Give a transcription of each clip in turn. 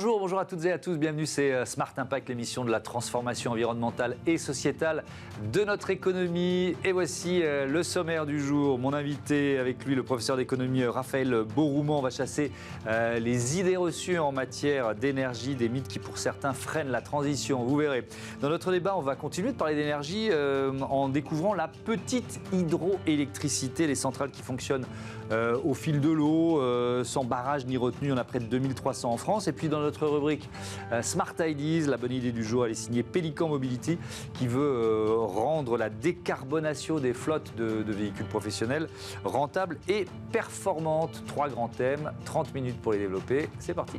Bonjour à toutes et à tous, bienvenue, c'est Smart Impact, l'émission de la transformation environnementale et sociétale de notre économie. Et voici le sommaire du jour. Mon invité, avec lui, le professeur d'économie Raphaël Beauroumand, va chasser les idées reçues en matière d'énergie, des mythes qui pour certains freinent la transition, vous verrez. Dans notre débat, on va continuer de parler d'énergie en découvrant la petite hydroélectricité, les centrales qui fonctionnent au fil de l'eau, sans barrage ni retenue. On a près de 2300 en France. Et puis dans notre rubrique Smart Ideas, la bonne idée du jour, elle est signée Pélican Mobility, qui veut rendre la décarbonation des flottes de véhicules professionnels rentable et performante. 3 grands thèmes, 30 minutes pour les développer. C'est parti.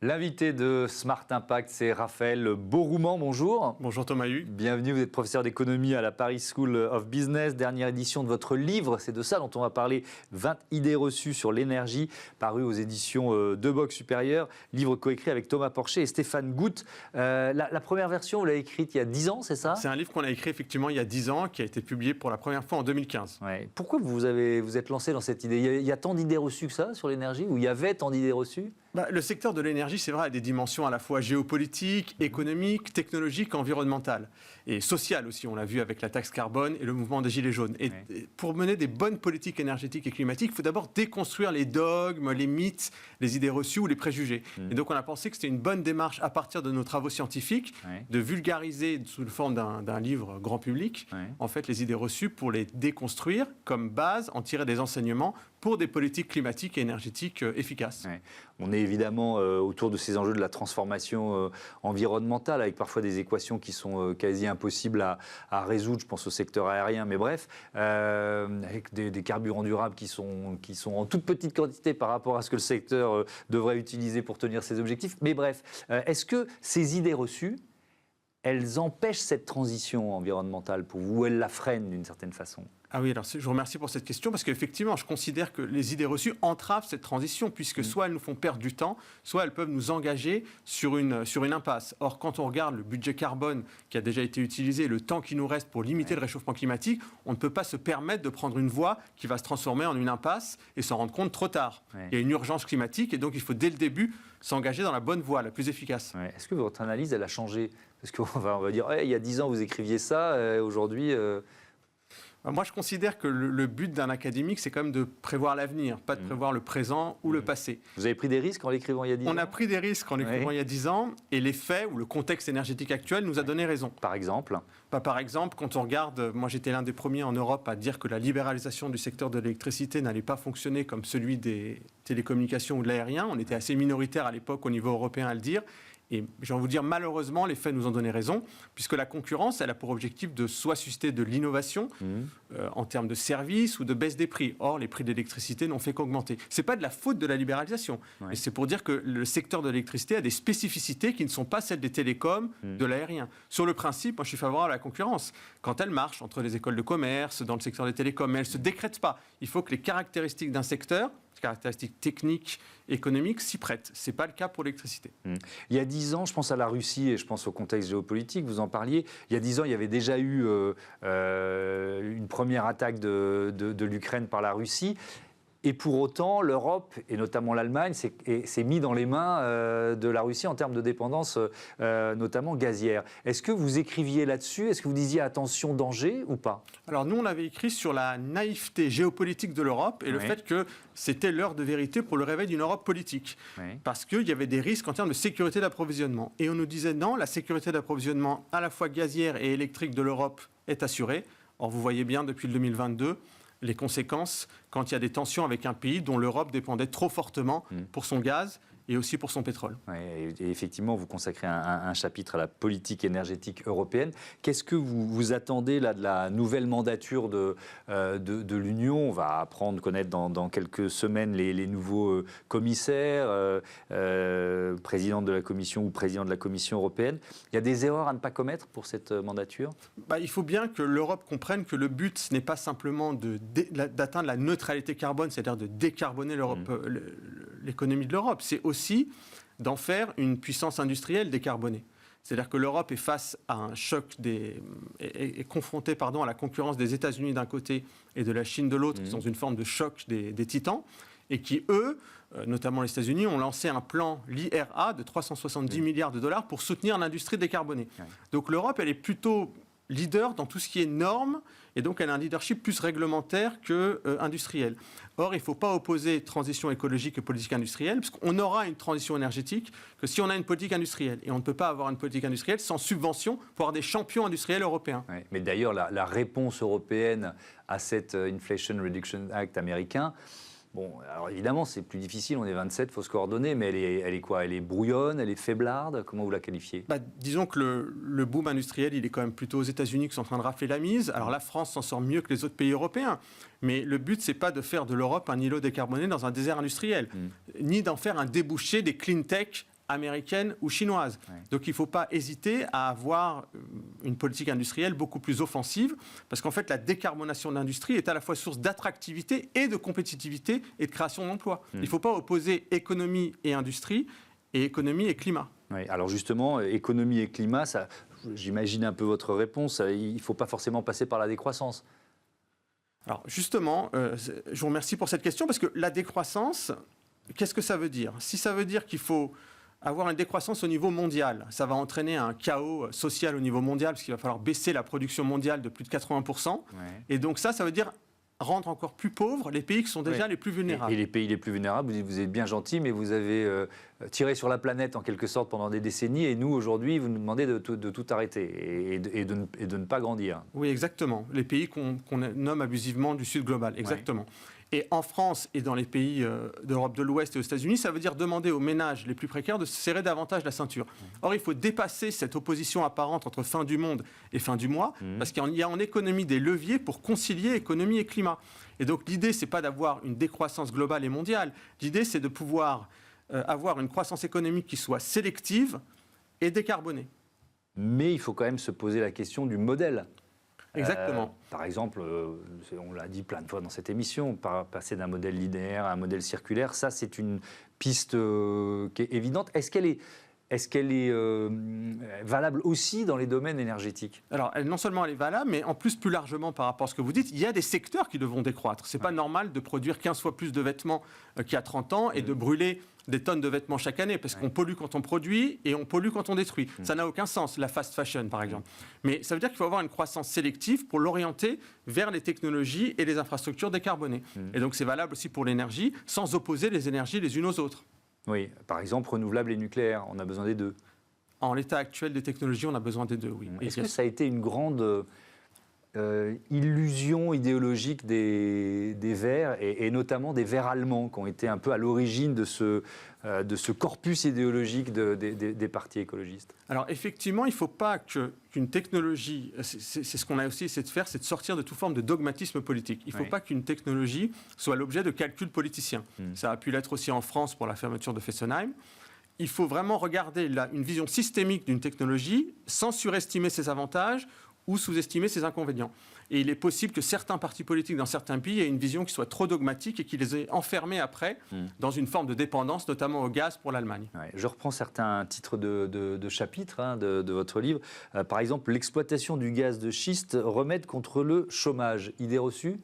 L'invité de Smart Impact, c'est Raphaël Beauroumand. Bonjour. Bonjour Thomas Hugues. Bienvenue, vous êtes professeur d'économie à la Paris School of Business. Dernière édition de votre livre, c'est de ça dont on va parler, 20 idées reçues sur l'énergie, paru aux éditions De Box Supérieur. Livre coécrit avec Thomas Porcher et Stéphane Goutte. La première version, vous l'avez écrite il y a 10 ans, c'est ça? C'est un livre qu'on a écrit effectivement il y a 10 ans, qui a été publié pour la première fois en 2015. Ouais. Pourquoi vous êtes lancé dans cette idée? Il y a tant d'idées reçues que ça sur l'énergie? Ou il y avait tant d'idées reçues? Le secteur de l'énergie, c'est vrai, a des dimensions à la fois géopolitiques, économiques, technologiques, environnementales et sociales aussi. On l'a vu avec la taxe carbone et le mouvement des Gilets jaunes. Et pour mener des bonnes politiques énergétiques et climatiques, il faut d'abord déconstruire les dogmes, les mythes, les idées reçues ou les préjugés. Et donc on a pensé que c'était une bonne démarche à partir de nos travaux scientifiques de vulgariser sous la forme d'un livre grand public, en fait, les idées reçues pour les déconstruire comme base, en tirer des enseignements pour des politiques climatiques et énergétiques efficaces. On est évidemment autour de ces enjeux de la transformation environnementale, avec parfois des équations qui sont quasi impossibles à résoudre. Je pense au secteur aérien, mais bref, avec des carburants durables qui sont en toute petite quantité par rapport à ce que le secteur devrait utiliser pour tenir ses objectifs. Mais bref, est-ce que ces idées reçues, elles empêchent cette transition environnementale pour vous, ou elles la freinent d'une certaine façon? Ah oui, alors je vous remercie pour cette question, parce qu'effectivement, je considère que les idées reçues entravent cette transition, puisque soit elles nous font perdre du temps, soit elles peuvent nous engager sur une impasse. Or, quand on regarde le budget carbone qui a déjà été utilisé, le temps qui nous reste pour limiter le réchauffement climatique, on ne peut pas se permettre de prendre une voie qui va se transformer en une impasse et s'en rendre compte trop tard. Il y a une urgence climatique, et donc il faut dès le début s'engager dans la bonne voie, la plus efficace. Est-ce que votre analyse, elle a changé? Parce qu'on va dire, il y a 10 ans, vous écriviez ça, aujourd'hui... Moi, je considère que le but d'un académique, c'est quand même de prévoir l'avenir, pas de prévoir le présent ou le passé. Vous avez pris des risques en l'écrivant il y a 10 ans? On a pris des risques en l'écrivant il y a 10 ans, et les faits ou le contexte énergétique actuel nous a donné raison. Par exemple? Par exemple, quand on regarde, moi j'étais l'un des premiers en Europe à dire que la libéralisation du secteur de l'électricité n'allait pas fonctionner comme celui des télécommunications ou de l'aérien. On était assez minoritaire à l'époque au niveau européen à le dire. Et j'ai envie de vous dire, malheureusement, les faits nous ont donné raison, puisque la concurrence, elle a pour objectif de soit susciter de l'innovation en termes de services ou de baisse des prix. Or, les prix de l'électricité n'ont fait qu'augmenter. Ce n'est pas de la faute de la libéralisation, mais c'est pour dire que le secteur de l'électricité a des spécificités qui ne sont pas celles des télécoms, de l'aérien. Sur le principe, moi, je suis favorable à la concurrence. Quand elle marche entre les écoles de commerce, dans le secteur des télécoms, mais elle ne se décrète pas. Il faut que les caractéristiques d'un secteur, caractéristiques techniques, économiques, s'y prêtent. Ce n'est pas le cas pour l'électricité. Il y a 10 ans, je pense à la Russie et je pense au contexte géopolitique, vous en parliez. Il y a 10 ans, il y avait déjà eu une première attaque de l'Ukraine par la Russie. Et pour autant, l'Europe, et notamment l'Allemagne, s'est mis dans les mains de la Russie en termes de dépendance, notamment gazière. Est-ce que vous écriviez là-dessus? Est-ce que vous disiez attention, danger ou pas? Alors nous, on avait écrit sur la naïveté géopolitique de l'Europe et le fait que c'était l'heure de vérité pour le réveil d'une Europe politique. Parce qu'il y avait des risques en termes de sécurité d'approvisionnement. Et on nous disait non, la sécurité d'approvisionnement à la fois gazière et électrique de l'Europe est assurée. Or, vous voyez bien depuis le 2022... les conséquences quand il y a des tensions avec un pays dont l'Europe dépendait trop fortement pour son gaz et aussi pour son pétrole. Et effectivement, vous consacrez un chapitre à la politique énergétique européenne. Qu'est-ce que vous attendez là, de la nouvelle mandature de l'Union? On va apprendre, connaître dans quelques semaines les nouveaux commissaires, président de la Commission ou président de la Commission européenne. Il y a des erreurs à ne pas commettre pour cette mandature? Il faut bien que l'Europe comprenne que le but, ce n'est pas simplement d'atteindre la neutralité carbone, c'est-à-dire de décarboner l'économie de l'Europe. C'est aussi d'en faire une puissance industrielle décarbonée. C'est-à-dire que l'Europe est face à un choc est confrontée à la concurrence des États-Unis d'un côté et de la Chine de l'autre, qui sont dans une forme de choc des titans, et qui, eux, notamment les États-Unis, ont lancé un plan, l'IRA, de 370 milliards de dollars pour soutenir l'industrie décarbonée. Donc l'Europe, elle est plutôt leader dans tout ce qui est normes, et donc elle a un leadership plus réglementaire qu'industriel. Or, il ne faut pas opposer transition écologique et politique industrielle, parce qu'on aura une transition énergétique que si on a une politique industrielle. Et on ne peut pas avoir une politique industrielle sans subvention pour avoir des champions industriels européens. Oui, mais d'ailleurs, la réponse européenne à cet Inflation Reduction Act américain, bon, alors évidemment, c'est plus difficile, on est 27, il faut se coordonner, mais elle est quoi? Elle est brouillonne, elle est faiblarde? Comment vous la qualifiez? Disons que le boom industriel, il est quand même plutôt aux États-Unis qui sont en train de rafler la mise. Alors la France s'en sort mieux que les autres pays européens, mais le but, c'est pas de faire de l'Europe un îlot décarboné dans un désert industriel, ni d'en faire un débouché des clean tech américaine ou chinoise. Ouais. Donc il ne faut pas hésiter à avoir une politique industrielle beaucoup plus offensive, parce qu'en fait la décarbonation de l'industrie est à la fois source d'attractivité et de compétitivité et de création d'emplois. Il ne faut pas opposer économie et industrie, et économie et climat. Oui, alors justement, économie et climat, ça, j'imagine un peu votre réponse, il ne faut pas forcément passer par la décroissance. Alors justement, je vous remercie pour cette question, parce que la décroissance, qu'est-ce que ça veut dire? Si ça veut dire qu'il faut avoir une décroissance au niveau mondial, ça va entraîner un chaos social au niveau mondial, parce qu'il va falloir baisser la production mondiale de plus de 80%. Ouais. Et donc ça veut dire rendre encore plus pauvres les pays qui sont déjà les plus vulnérables. Et les pays les plus vulnérables, vous êtes bien gentil, mais vous avez tiré sur la planète en quelque sorte pendant des décennies, et nous aujourd'hui, vous nous demandez de tout arrêter et de ne pas grandir. Oui, exactement. Les pays qu'on nomme abusivement du Sud global, exactement. Ouais. Et en France et dans les pays d'Europe de l'Ouest et aux États-Unis, ça veut dire demander aux ménages les plus précaires de se serrer davantage la ceinture. Or, il faut dépasser cette opposition apparente entre fin du monde et fin du mois, parce qu'il y a en économie des leviers pour concilier économie et climat. Et donc, l'idée, c'est pas d'avoir une décroissance globale et mondiale. L'idée, c'est de pouvoir avoir une croissance économique qui soit sélective et décarbonée. Mais il faut quand même se poser la question du modèle. Exactement. Par exemple, on l'a dit plein de fois dans cette émission, passer d'un modèle linéaire à un modèle circulaire, ça c'est une piste qui est évidente. Est-ce qu'elle est valable aussi dans les domaines énergétiques? Alors, non seulement elle est valable, mais en plus largement par rapport à ce que vous dites, il y a des secteurs qui devront décroître. Ce n'est pas normal de produire 15 fois plus de vêtements qu'il y a 30 ans et de brûler des tonnes de vêtements chaque année, parce qu'on pollue quand on produit et on pollue quand on détruit. Ça n'a aucun sens, la fast fashion par exemple. Mais ça veut dire qu'il faut avoir une croissance sélective pour l'orienter vers les technologies et les infrastructures décarbonées. Et donc c'est valable aussi pour l'énergie, sans opposer les énergies les unes aux autres. Oui, par exemple, renouvelables et nucléaires, on a besoin des deux. En l'état actuel des technologies, on a besoin des deux, oui. Est-ce que ça a été une grande illusion idéologique des Verts, et notamment des Verts allemands, qui ont été un peu à l'origine de ce corpus idéologique des partis écologistes? Alors effectivement, il ne faut pas qu'une technologie, c'est ce qu'on a aussi essayé de faire, c'est de sortir de toute forme de dogmatisme politique. Il ne faut pas qu'une technologie soit l'objet de calculs politiciens. Ça a pu l'être aussi en France pour la fermeture de Fessenheim. Il faut vraiment regarder une vision systémique d'une technologie sans surestimer ses avantages ou sous-estimer ses inconvénients. Et il est possible que certains partis politiques dans certains pays aient une vision qui soit trop dogmatique et qui les ait enfermés après dans une forme de dépendance, notamment au gaz pour l'Allemagne. Ouais, je reprends certains titres de chapitres de votre livre. Par exemple, l'exploitation du gaz de schiste, remède contre le chômage. Idée reçue ?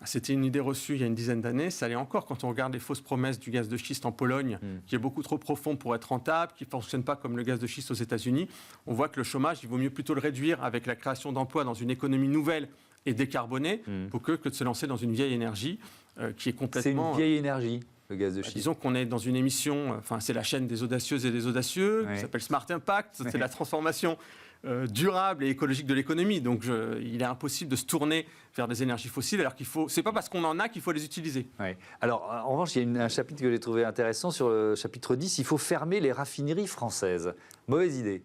C'était une idée reçue il y a une dizaine d'années. Ça l'est encore quand on regarde les fausses promesses du gaz de schiste en Pologne, qui est beaucoup trop profond pour être rentable, qui ne fonctionne pas comme le gaz de schiste aux États-Unis. On voit que le chômage, il vaut mieux plutôt le réduire avec la création d'emplois dans une économie nouvelle et décarbonée, que de se lancer dans une vieille énergie qui est complètement... C'est une vieille énergie, le gaz de schiste. Disons qu'on est dans une émission, c'est la chaîne des audacieuses et des audacieux, qui s'appelle Smart Impact, c'est la transformation durable et écologique de l'économie. Donc il est impossible de se tourner vers des énergies fossiles, alors c'est pas parce qu'on en a qu'il faut les utiliser. Ouais. Alors en revanche, il y a un chapitre que j'ai trouvé intéressant sur le chapitre 10, il faut fermer les raffineries françaises. Mauvaise idée.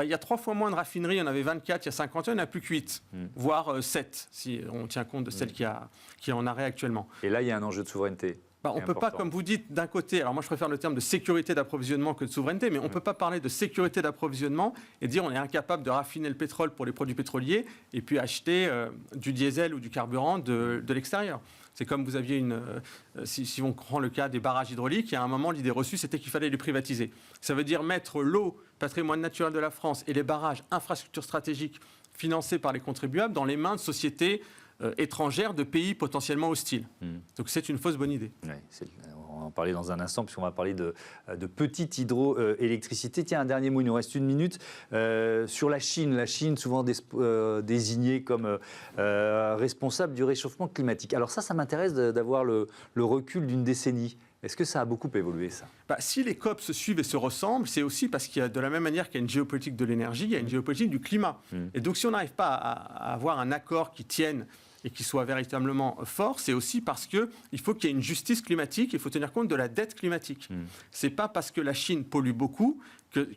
Il y a 3 fois moins de raffineries, il y en avait 24 il y a 50 ans, il n'y en a plus que 8, voire 7, si on tient compte de celles qui est en arrêt actuellement. Et là, il y a un enjeu de souveraineté. On ne peut pas, comme vous dites, d'un côté, alors moi je préfère le terme de sécurité d'approvisionnement que de souveraineté, mais on ne peut pas parler de sécurité d'approvisionnement et dire on est incapable de raffiner le pétrole pour les produits pétroliers et puis acheter du diesel ou du carburant de l'extérieur. C'est comme vous aviez si on prend le cas des barrages hydrauliques, il y a un moment, l'idée reçue, c'était qu'il fallait les privatiser. Ça veut dire mettre l'eau, patrimoine naturel de la France, et les barrages, infrastructures stratégiques financés par les contribuables dans les mains de sociétés étrangères de pays potentiellement hostiles. Donc c'est une fausse bonne idée. Oui, on va en parler dans un instant, puisqu'on va parler de petite hydroélectricité. Tiens, un dernier mot, il nous reste 1 minute. Sur la Chine souvent désignée comme responsable du réchauffement climatique. Alors ça m'intéresse d'avoir le recul d'une décennie. Est-ce que ça a beaucoup évolué, ça ? Si les COP se suivent et se ressemblent, c'est aussi parce qu'il y a, de la même manière qu'il y a une géopolitique de l'énergie, il y a une géopolitique du climat. Et donc si on n'arrive pas à avoir un accord qui tienne et qui soit véritablement fort, c'est aussi parce qu'il faut qu'il y ait une justice climatique, il faut tenir compte de la dette climatique. C'est pas parce que la Chine pollue beaucoup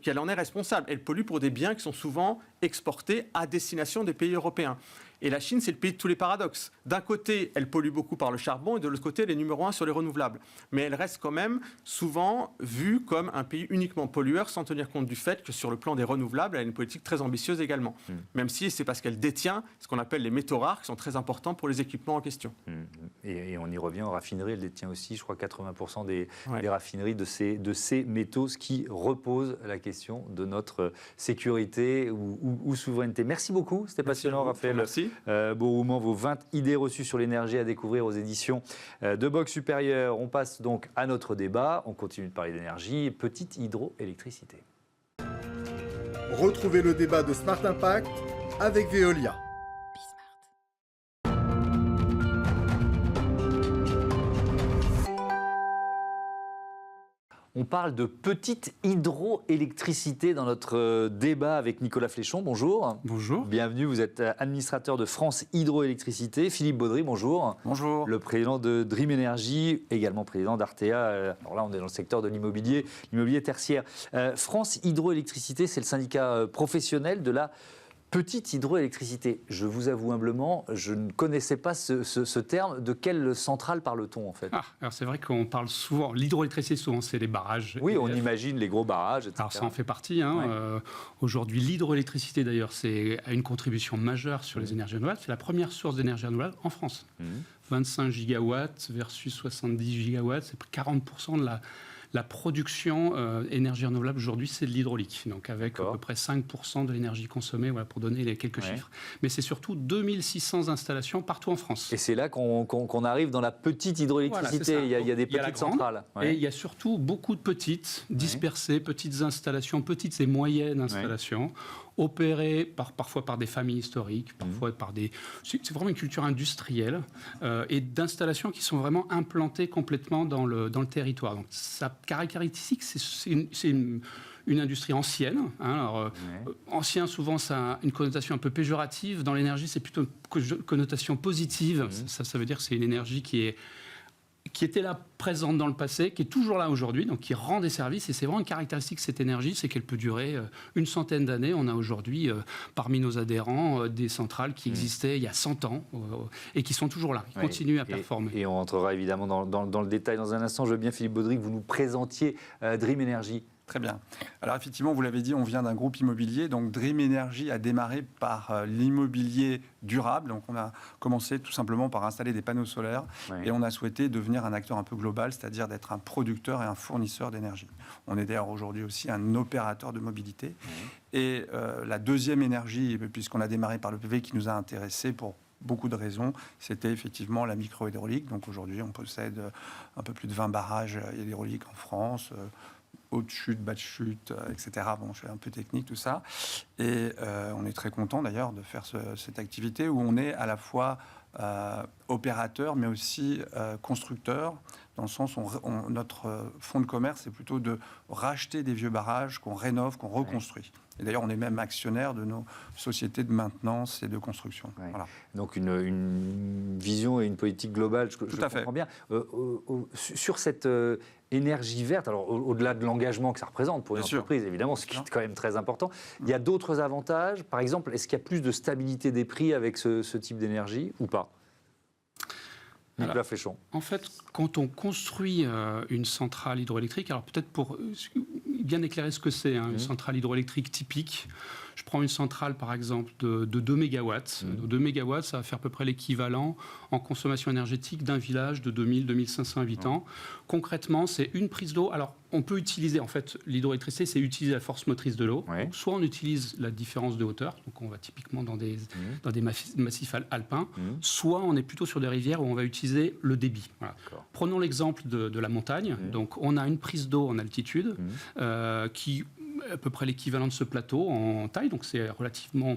qu'elle en est responsable. Elle pollue pour des biens qui sont souvent exportés à destination des pays européens. Et la Chine, c'est le pays de tous les paradoxes. D'un côté, elle pollue beaucoup par le charbon, et de l'autre côté, elle est numéro 1 sur les renouvelables. Mais elle reste quand même souvent vue comme un pays uniquement pollueur, sans tenir compte du fait que sur le plan des renouvelables, elle a une politique très ambitieuse également. Même si c'est parce qu'elle détient ce qu'on appelle les métaux rares, qui sont très importants pour les équipements en question. Et on y revient aux raffineries. Elle détient aussi, je crois, 80% des raffineries de ces métaux, ce qui repose la question de notre sécurité ou souveraineté. Merci beaucoup, c'était passionnant, Raphaël. Merci. Beauroumand, vos 20 idées reçues sur l'énergie à découvrir aux éditions de Box Supérieur. On passe donc à notre débat. On continue de parler d'énergie. Petite hydroélectricité. Retrouvez le débat de Smart Impact avec Veolia. On parle de petite hydroélectricité dans notre débat avec Nicolas Fléchon. Bonjour. Bonjour. Bienvenue, vous êtes administrateur de France Hydroélectricité. Philippe Baudry, bonjour. Bonjour. Le président de Dream Energy, également président d'Artea. Alors là, on est dans le secteur de l'immobilier tertiaire. France Hydroélectricité, c'est le syndicat professionnel de la petite hydroélectricité. Je vous avoue humblement, je ne connaissais pas ce terme. De quelle centrale parle-t-on en fait ? Alors c'est vrai qu'on parle souvent, l'hydroélectricité souvent c'est les barrages. Oui, on imagine les gros barrages, etc. Alors ça en fait partie. Aujourd'hui, l'hydroélectricité d'ailleurs, a une contribution majeure sur les énergies renouvelables. C'est la première source d'énergie renouvelable en France. 25 gigawatts versus 70 gigawatts, c'est 40% de la production énergie renouvelable aujourd'hui, c'est de l'hydraulique. Donc avec à peu près 5% de l'énergie consommée, pour donner les quelques chiffres. Mais c'est surtout 2600 installations partout en France. Et c'est là qu'on arrive dans la petite hydroélectricité. Voilà, il y a des petites centrales. Et il y a surtout beaucoup de petites, dispersées, petites installations, petites et moyennes installations, opérées parfois par des familles historiques, parfois par des... C'est vraiment une culture industrielle et d'installations qui sont vraiment implantées complètement dans le territoire. Donc sa caractéristique, c'est une industrie ancienne. Ancien, souvent, ça a une connotation un peu péjorative. Dans l'énergie, c'est plutôt une connotation positive. Ça veut dire que c'est une énergie qui était là, présente dans le passé, qui est toujours là aujourd'hui, donc qui rend des services. Et c'est vraiment une caractéristique de cette énergie, c'est qu'elle peut durer une centaine d'années. On a aujourd'hui, parmi nos adhérents, des centrales qui existaient il y a 100 ans et qui sont toujours là, qui continuent à performer. Et on entrera évidemment dans le détail dans un instant. Je veux bien, Philippe Baudry, que vous nous présentiez Dream Energy. Très bien. Alors effectivement, vous l'avez dit, on vient d'un groupe immobilier. Donc Dream Energy a démarré par l'immobilier durable. Donc on a commencé tout simplement par installer des panneaux solaires et on a souhaité devenir un acteur un peu global, c'est-à-dire d'être un producteur et un fournisseur d'énergie. On est d'ailleurs aujourd'hui aussi un opérateur de mobilité. Et la deuxième énergie, puisqu'on a démarré par le PV, qui nous a intéressés pour beaucoup de raisons, c'était effectivement la micro-hydraulique. Donc aujourd'hui, on possède un peu plus de 20 barrages hydrauliques en France, haut de chute, bas de chute, etc. Bon, je suis un peu technique, tout ça. Et on est très content d'ailleurs de faire cette activité où on est à la fois opérateur, mais aussi constructeur, dans le sens où notre fonds de commerce, c'est plutôt de racheter des vieux barrages qu'on rénove, qu'on reconstruit. Et d'ailleurs, on est même actionnaire de nos sociétés de maintenance et de construction. Voilà. Donc une vision et une politique globale, je comprends bien. Sur cette énergie verte, alors au-delà de l'engagement que ça représente pour une entreprise, évidemment, ce qui est quand même très important, il y a d'autres avantages. Par exemple, est-ce qu'il y a plus de stabilité des prix avec ce type d'énergie ou pas ? Nicolas Fléchon. En fait, quand on construit une centrale hydroélectrique, alors peut-être bien éclairer ce que c'est, une centrale hydroélectrique typique. Je prends une centrale, par exemple, de 2 mégawatts. 2 mégawatts, ça va faire à peu près l'équivalent en consommation énergétique d'un village de 2000-2500 habitants. Concrètement, c'est une prise d'eau. Alors, on peut utiliser, en fait, l'hydroélectricité, c'est utiliser la force motrice de l'eau. Donc, soit on utilise la différence de hauteur, donc on va typiquement dans des massifs alpins, soit on est plutôt sur des rivières où on va utiliser le débit. Voilà. Prenons l'exemple de la montagne. Donc, on a une prise d'eau en altitude qui à peu près l'équivalent de ce plateau en taille, donc c'est relativement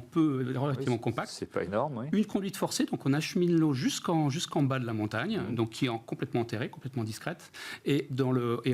compact. C'est pas énorme, oui. Une conduite forcée, donc on achemine l'eau jusqu'en bas de la montagne, donc qui est complètement enterrée, complètement discrète, et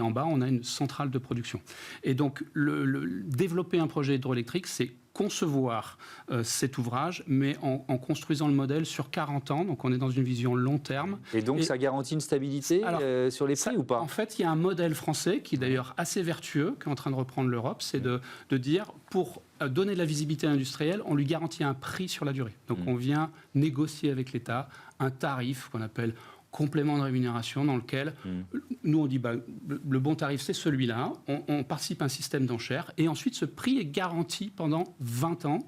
en bas on a une centrale de production. Et donc développer un projet hydroélectrique, c'est concevoir cet ouvrage, mais en construisant le modèle sur 40 ans. Donc, on est dans une vision long terme. Et donc, ça garantit une stabilité sur les prix ou pas? En fait, il y a un modèle français qui est d'ailleurs assez vertueux, qui est en train de reprendre l'Europe, c'est de dire, pour donner de la visibilité industrielle, on lui garantit un prix sur la durée. Donc, on vient négocier avec l'État un tarif qu'on appelle complément de rémunération dans lequel nous on dit le bon tarif c'est celui-là, on participe à un système d'enchères et ensuite ce prix est garanti pendant 20 ans,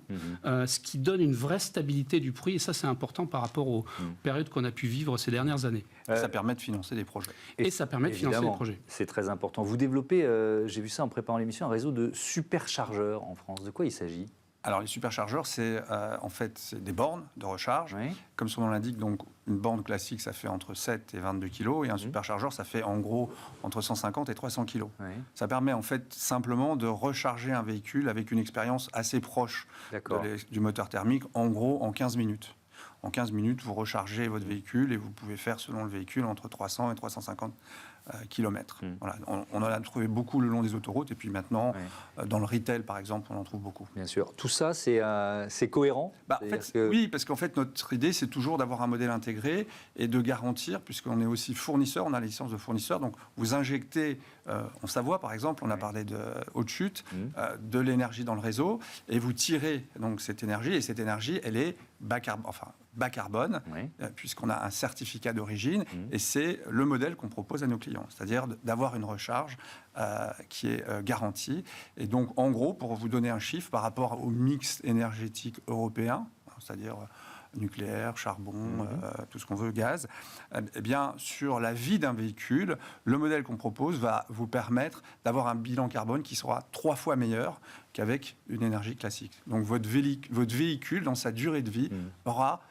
ce qui donne une vraie stabilité du prix et ça c'est important par rapport aux périodes qu'on a pu vivre ces dernières années. Ça permet de financer des projets. Et ça permet de financer des projets. C'est très important. Vous développez, j'ai vu ça en préparant l'émission, un réseau de superchargeurs en France. De quoi il s'agit ? Alors les superchargeurs, c'est en fait c'est des bornes de recharge. Oui. Comme son nom l'indique, donc une borne classique, ça fait entre 7 et 22 kg, et un superchargeur, ça fait en gros entre 150 et 300 kg. Oui. Ça permet en fait simplement de recharger un véhicule avec une expérience assez proche du moteur thermique, en gros en 15 minutes. En 15 minutes, vous rechargez votre véhicule et vous pouvez faire, selon le véhicule, entre 300 et 350 kilomètres. Voilà. On en a trouvé beaucoup le long des autoroutes et puis maintenant, dans le retail, par exemple, on en trouve beaucoup. Bien sûr. Tout ça, c'est cohérent Oui, parce qu'en fait, notre idée, c'est toujours d'avoir un modèle intégré et de garantir, puisqu'on est aussi fournisseur, on a la licence de fournisseur, donc vous injectez, en Savoie, par exemple, on a parlé de haute chute, de l'énergie dans le réseau, et vous tirez donc cette énergie, et cette énergie, elle est bas carbone, puisqu'on a un certificat d'origine, et c'est le modèle qu'on propose à nos clients, c'est-à-dire d'avoir une recharge qui est garantie. Et donc, en gros, pour vous donner un chiffre par rapport au mix énergétique européen, c'est-à-dire nucléaire, charbon, tout ce qu'on veut, gaz, eh bien, sur la vie d'un véhicule, le modèle qu'on propose va vous permettre d'avoir un bilan carbone qui sera 3 fois meilleur qu'avec une énergie classique. Donc, votre véhicule, dans sa durée de vie, aura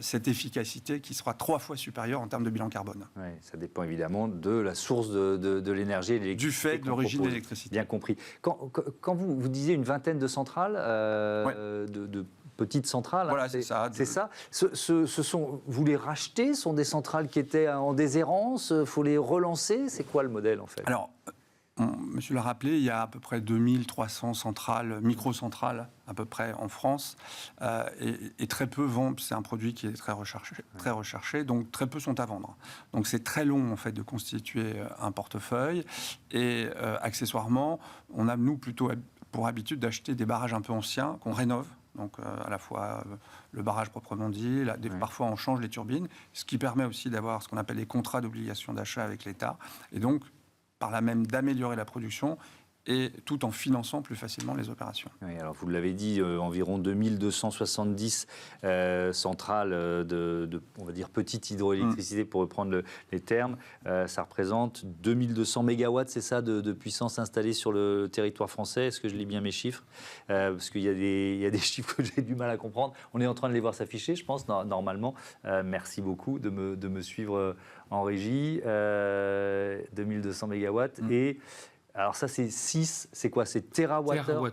cette efficacité qui sera 3 fois supérieure en termes de bilan carbone. Oui, ça dépend évidemment de la source de l'énergie et de l'électricité. Du fait de l'origine de l'électricité. Bien compris. Quand vous disiez une vingtaine de centrales, de petites centrales, voilà, c'est ça. C'est ça. Vous les rachetez, ce sont des centrales qui étaient en déshérence, il faut les relancer. C'est quoi le modèle en fait ? Alors, monsieur l'a rappelé, il y a à peu près 2300 centrales, microcentrales à peu près en France, et très peu vendent. C'est un produit qui est très recherché, donc très peu sont à vendre. Donc c'est très long en fait de constituer un portefeuille, et accessoirement, on a nous plutôt pour habitude d'acheter des barrages un peu anciens qu'on rénove. Donc à la fois le barrage proprement dit, parfois on change les turbines, ce qui permet aussi d'avoir ce qu'on appelle les contrats d'obligation d'achat avec l'État, et donc par là même d'améliorer la production et tout en finançant plus facilement les opérations. Oui, alors vous l'avez dit, environ 2270 centrales on va dire petite hydroélectricité pour reprendre les termes. Ça représente 2200 mégawatts, c'est ça, de puissance installée sur le territoire français. Est-ce que je lis bien mes chiffres ? Parce qu'il y a des chiffres que j'ai du mal à comprendre. On est en train de les voir s'afficher, je pense, normalement. Merci beaucoup de me suivre en régie. 2200 mégawatts et... Alors ça, c'est quoi ? C'est térawattheure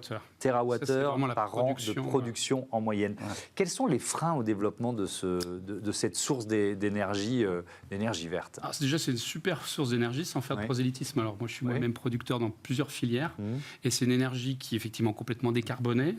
par an de production en moyenne. Ouais. Quels sont les freins au développement de cette source d'énergie verte ? Alors déjà, c'est une super source d'énergie sans faire de prosélytisme. Alors moi, je suis moi-même producteur dans plusieurs filières et c'est une énergie qui est effectivement complètement décarbonée,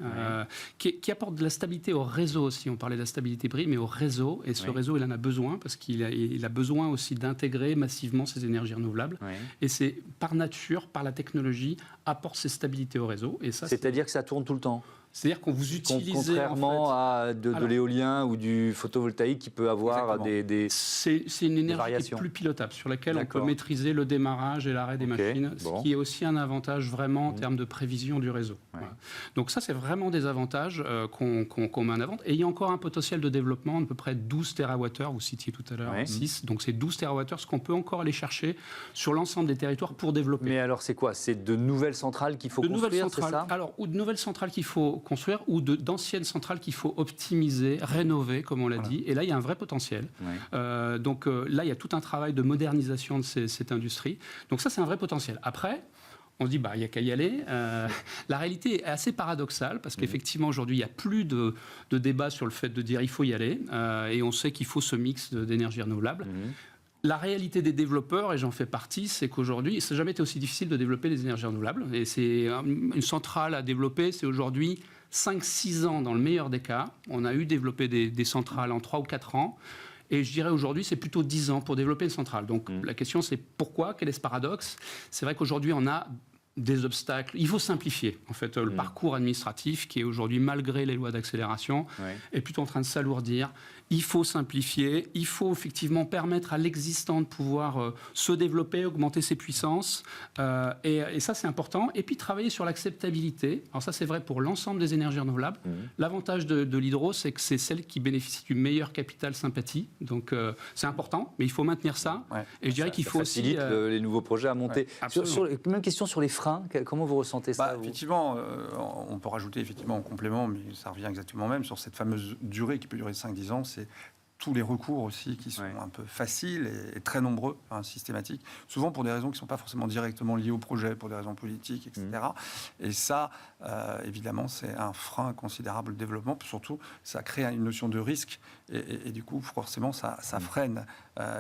qui apporte de la stabilité au réseau aussi. On parlait de la stabilité prix, mais au réseau. Et ce réseau, il en a besoin parce qu'il a besoin aussi d'intégrer massivement ces énergies renouvelables. Et c'est par nature, par la technologie, apporte cette stabilité au réseau. Et ça, c'est-à-dire que ça tourne tout le temps ? C'est-à-dire qu'on vous utilisez... Contrairement à de l'éolien ou du photovoltaïque qui peut avoir des C'est une énergie qui variations. est plus pilotable, sur laquelle on peut D'accord. maîtriser le démarrage et l'arrêt des machines, bon. ce qui est aussi un avantage vraiment en termes de prévision du réseau. Ouais. Voilà. Donc ça, c'est vraiment des avantages qu'on met en avant. Et il y a encore un potentiel de développement de à peu près 12 TWh, vous citiez tout à l'heure 6, donc c'est 12 TWh, ce qu'on peut encore aller chercher sur l'ensemble des territoires pour développer. Mais alors c'est quoi? C'est de nouvelles centrales qu'il faut construire, c'est ça? Alors, ou de nouvelles centrales qu'il faut construire, ou d'anciennes centrales qu'il faut optimiser, rénover, comme on l'a dit. Et là, il y a un vrai potentiel. Ouais. Donc là, il y a tout un travail de modernisation de cette industrie. Donc ça, c'est un vrai potentiel. Après, on se dit, il n'y a qu'à y aller. La réalité est assez paradoxale, parce qu'effectivement, aujourd'hui, il n'y a plus de débat sur le fait de dire il faut y aller. Et on sait qu'il faut ce mix d'énergie renouvelable. La réalité des développeurs, et j'en fais partie, c'est qu'aujourd'hui, ça n'a jamais été aussi difficile de développer des énergies renouvelables. Et c'est une centrale à développer, c'est aujourd'hui 5-6 ans dans le meilleur des cas. On a eu développé des centrales en 3 ou 4 ans. Et je dirais aujourd'hui, c'est plutôt 10 ans pour développer une centrale. Donc la question, c'est pourquoi? Quel est ce paradoxe? C'est vrai qu'aujourd'hui, on a des obstacles. Il faut simplifier, en fait, le parcours administratif qui est aujourd'hui, malgré les lois d'accélération, est plutôt en train de s'alourdir. Il faut simplifier, il faut effectivement permettre à l'existant de pouvoir se développer, augmenter ses puissances, et ça c'est important. Et puis travailler sur l'acceptabilité. Alors ça c'est vrai pour l'ensemble des énergies renouvelables. L'avantage de l'hydro, c'est que c'est celle qui bénéficie du meilleur capital sympathie. Donc c'est important, mais il faut maintenir ça. Et je dirais qu'il faut facilite aussi... les nouveaux projets à monter. Même question sur les freins, comment vous ressentez ça? Effectivement, on peut rajouter effectivement en complément, mais ça revient exactement même sur cette fameuse durée qui peut durer 5-10 ans, c'est tous les recours aussi qui sont un peu faciles et très nombreux, systématiques, souvent pour des raisons qui ne sont pas forcément directement liées au projet, pour des raisons politiques, etc. Et ça, évidemment, c'est un frein considérable de développement. Surtout, ça crée une notion de risque et du coup, forcément, ça freine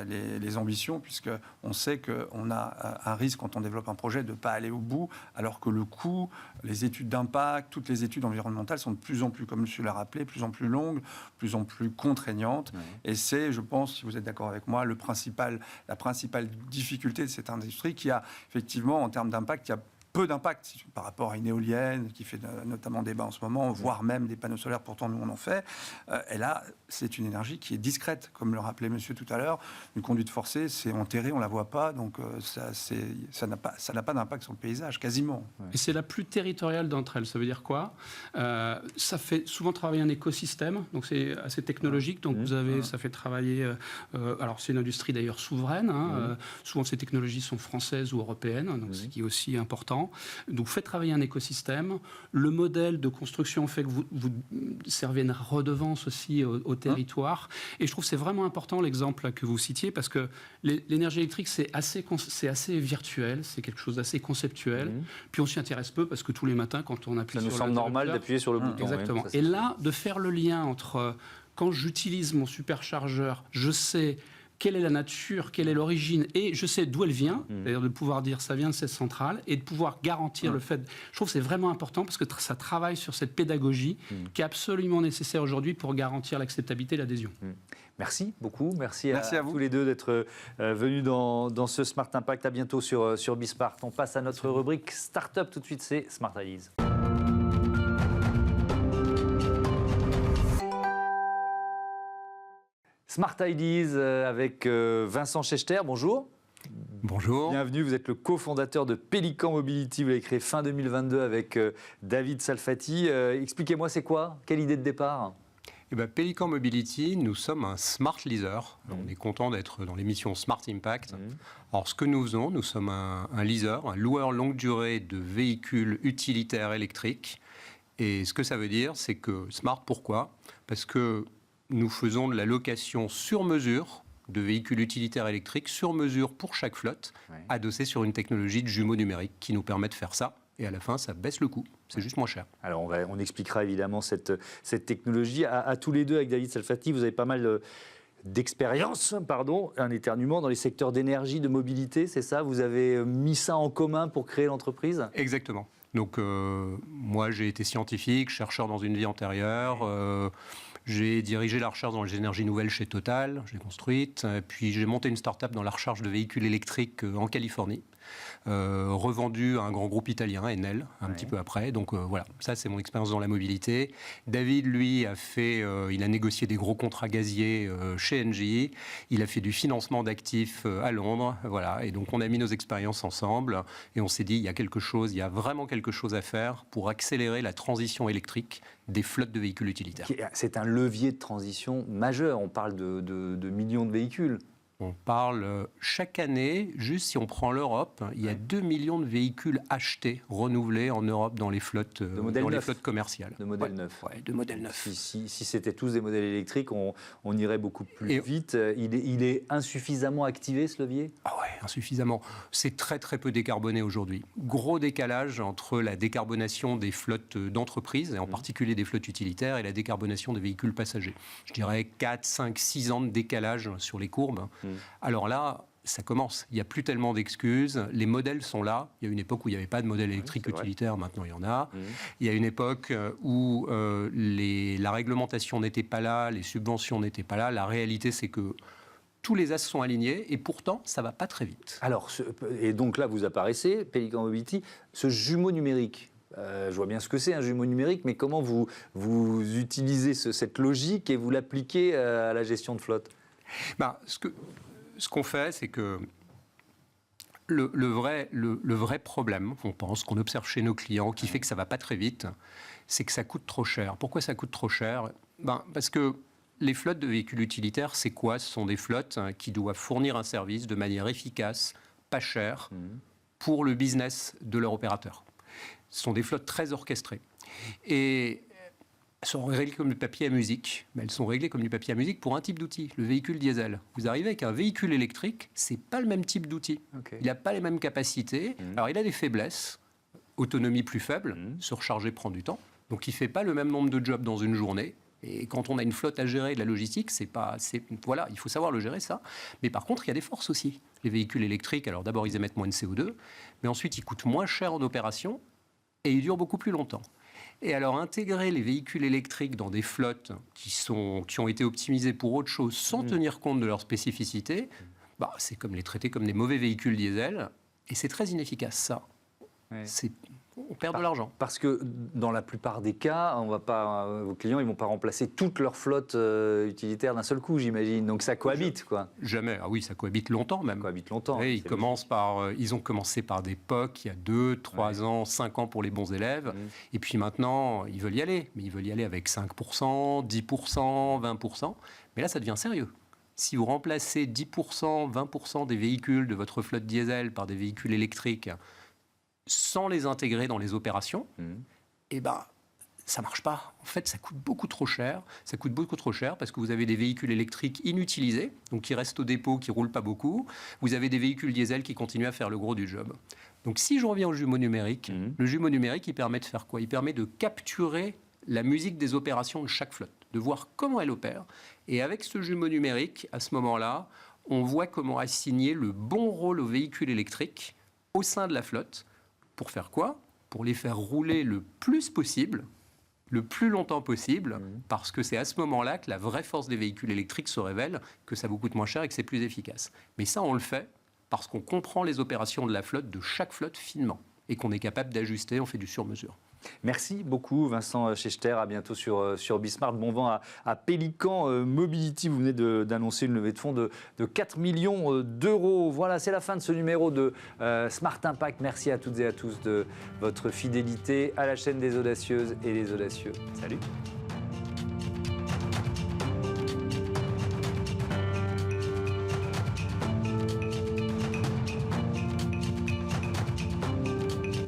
les ambitions, puisqu'on sait qu'on a un risque quand on développe un projet de ne pas aller au bout, alors que le coût, les études d'impact, toutes les études environnementales sont de plus en plus, comme monsieur l'a rappelé, plus en plus longues, plus en plus contraignantes. Et c'est, je pense, si vous êtes d'accord avec moi, la principale difficulté de cette industrie qui a effectivement, en termes d'impact, qui a peu d'impact par rapport à une éolienne qui fait notamment débat en ce moment, voire même des panneaux solaires, pourtant nous on en fait. Et là, c'est une énergie qui est discrète, comme le rappelait monsieur tout à l'heure. Une conduite forcée, c'est enterré, on ne la voit pas, donc ça n'a pas d'impact sur le paysage, quasiment. Et c'est la plus territoriale d'entre elles. Ça veut dire quoi? Ça fait souvent travailler un écosystème, donc c'est assez technologique, donc ça fait travailler... alors c'est une industrie d'ailleurs souveraine, souvent ces technologies sont françaises ou européennes, donc ce qui est aussi important. Donc, faites travailler un écosystème. Le modèle de construction fait que vous servez une redevance aussi au territoire. Et je trouve que c'est vraiment important l'exemple que vous citiez, parce que l'énergie électrique, c'est assez virtuel, c'est quelque chose d'assez conceptuel. Puis on s'y intéresse peu, parce que tous les matins, quand on appuie sur le... Ça nous semble normal d'appuyer sur le bouton. Exactement. Et là, de faire le lien entre quand j'utilise mon superchargeur, je sais... quelle est la nature, quelle est l'origine, et je sais d'où elle vient, c'est-à-dire de pouvoir dire ça vient de cette centrale, et de pouvoir garantir le fait... Je trouve que c'est vraiment important, parce que ça travaille sur cette pédagogie qui est absolument nécessaire aujourd'hui pour garantir l'acceptabilité et l'adhésion. Merci beaucoup, merci à vous. tous les deux d'être venus dans ce Smart Impact. À bientôt sur Bismart. On passe à notre rubrique Startup tout de suite, c'est Smart Ideas. Smart Ideas avec Vincent Schechter, bonjour. Bonjour. Bienvenue, vous êtes le cofondateur de Pélican Mobility, vous l'avez créé fin 2022 avec David Salfati. Expliquez-moi, c'est quoi? Quelle idée de départ? Pélican Mobility, nous sommes un smart leaser. On est content d'être dans l'émission Smart Impact. Alors, ce que nous faisons, nous sommes un leaser, un loueur longue durée de véhicules utilitaires électriques. Et ce que ça veut dire, c'est que smart, pourquoi? Parce que nous faisons de la location sur mesure de véhicules utilitaires électriques, sur mesure pour chaque flotte, adossée sur une technologie de jumeaux numériques qui nous permet de faire ça. Et à la fin, ça baisse le coût. C'est juste moins cher. Alors, on expliquera évidemment cette technologie. À tous les deux, avec David Salfati, vous avez pas mal d'expérience, un éternuement, dans les secteurs d'énergie, de mobilité, c'est ça? Vous avez mis ça en commun pour créer l'entreprise? Exactement. Donc, moi, j'ai été scientifique, chercheur dans une vie antérieure. J'ai dirigé la recherche dans les énergies nouvelles chez Total, je l'ai construite. Puis j'ai monté une start-up dans la recherche de véhicules électriques en Californie. revendu à un grand groupe italien, Enel, un petit peu après. Donc voilà, ça c'est mon expérience dans la mobilité. David, lui, il a négocié des gros contrats gaziers chez Engie. Il a fait du financement d'actifs à Londres. Voilà, et donc on a mis nos expériences ensemble et on s'est dit, il y a vraiment quelque chose à faire pour accélérer la transition électrique des flottes de véhicules utilitaires. C'est un levier de transition majeur. On parle de millions de véhicules. On parle chaque année, juste si on prend l'Europe, il y a 2 millions de véhicules achetés, renouvelés en Europe dans les flottes, flottes commerciales. De modèles neufs. Ouais, de modèles neufs. Si c'était tous des modèles électriques, on irait beaucoup plus vite. Il est insuffisamment activé, ce levier ? Ah ouais, insuffisamment. C'est très très peu décarboné aujourd'hui. Gros décalage entre la décarbonation des flottes d'entreprises, et en particulier des flottes utilitaires, et la décarbonation des véhicules passagers. Je dirais 4, 5, 6 ans de décalage sur les courbes. Alors là, ça commence. Il n'y a plus tellement d'excuses. Les modèles sont là. Il y a une époque où il n'y avait pas de modèle électrique utilitaire. Maintenant, il y en a. Il y a une époque où la réglementation n'était pas là, les subventions n'étaient pas là. La réalité, c'est que tous les as sont alignés et pourtant, ça ne va pas très vite. Alors, et donc là, vous apparaissez, Pelican Mobility, ce jumeau numérique. Je vois bien ce que c'est un jumeau numérique, mais comment vous utilisez cette logique et vous l'appliquez à la gestion de flotte ? Ce qu'on fait, c'est que le vrai problème, on pense, qu'on observe chez nos clients, qui fait que ça ne va pas très vite, c'est que ça coûte trop cher. Pourquoi ça coûte trop cher ? Parce que les flottes de véhicules utilitaires, c'est quoi ? Ce sont des flottes qui doivent fournir un service de manière efficace, pas chère, pour le business de leur opérateur. Ce sont des flottes très orchestrées. Et elles sont réglées comme du papier à musique, mais elles sont réglées comme du papier à musique pour un type d'outil, le véhicule diesel. Vous arrivez avec un véhicule électrique, c'est pas le même type d'outil. Okay. Il n'a pas les mêmes capacités. Alors il a des faiblesses, autonomie plus faible, se recharger prend du temps, donc il ne fait pas le même nombre de jobs dans une journée. Et quand on a une flotte à gérer de la logistique, voilà, il faut savoir le gérer ça. Mais par contre, il y a des forces aussi. Les véhicules électriques, alors d'abord ils émettent moins de CO2, mais ensuite ils coûtent moins cher en opération et ils durent beaucoup plus longtemps. Et alors, intégrer les véhicules électriques dans des flottes qui ont été optimisées pour autre chose, sans tenir compte de leurs spécificités, c'est comme les traiter comme des mauvais véhicules diesel, et c'est très inefficace, ça. Ouais. On perd de l'argent. Parce que dans la plupart des cas, vos clients ne vont pas remplacer toute leur flotte utilitaire d'un seul coup, j'imagine. Donc ça cohabite, quoi. Jamais. Ah oui, ça cohabite longtemps même. Ça cohabite longtemps. Oui, ils ont commencé par des POC il y a 2, 3 ans, 5 ans pour les bons élèves. Et puis maintenant, ils veulent y aller. Mais ils veulent y aller avec 5%, 10%, 20%. Mais là, ça devient sérieux. Si vous remplacez 10%, 20% des véhicules de votre flotte diesel par des véhicules électriques, sans les intégrer dans les opérations, ça ne marche pas. En fait, ça coûte beaucoup trop cher. Ça coûte beaucoup trop cher parce que vous avez des véhicules électriques inutilisés, donc qui restent au dépôt, qui ne roulent pas beaucoup. Vous avez des véhicules diesel qui continuent à faire le gros du job. Donc si je reviens au jumeau numérique, le jumeau numérique, il permet de faire quoi ? Il permet de capturer la musique des opérations de chaque flotte, de voir comment elle opère. Et avec ce jumeau numérique, à ce moment-là, on voit comment assigner le bon rôle aux véhicules électriques au sein de la flotte. Pour faire quoi ? Pour les faire rouler le plus possible, le plus longtemps possible, parce que c'est à ce moment-là que la vraie force des véhicules électriques se révèle, que ça vous coûte moins cher et que c'est plus efficace. Mais ça, on le fait parce qu'on comprend les opérations de la flotte, de chaque flotte finement, et qu'on est capable d'ajuster, on fait du sur-mesure. Merci beaucoup Vincent Schechter, à bientôt sur Bismart. Bon vent à Pelican Mobility, vous venez d'annoncer une levée de fonds de 4 millions d'euros. Voilà, c'est la fin de ce numéro de Smart Impact. Merci à toutes et à tous de votre fidélité à la chaîne des audacieuses et des audacieux. Salut.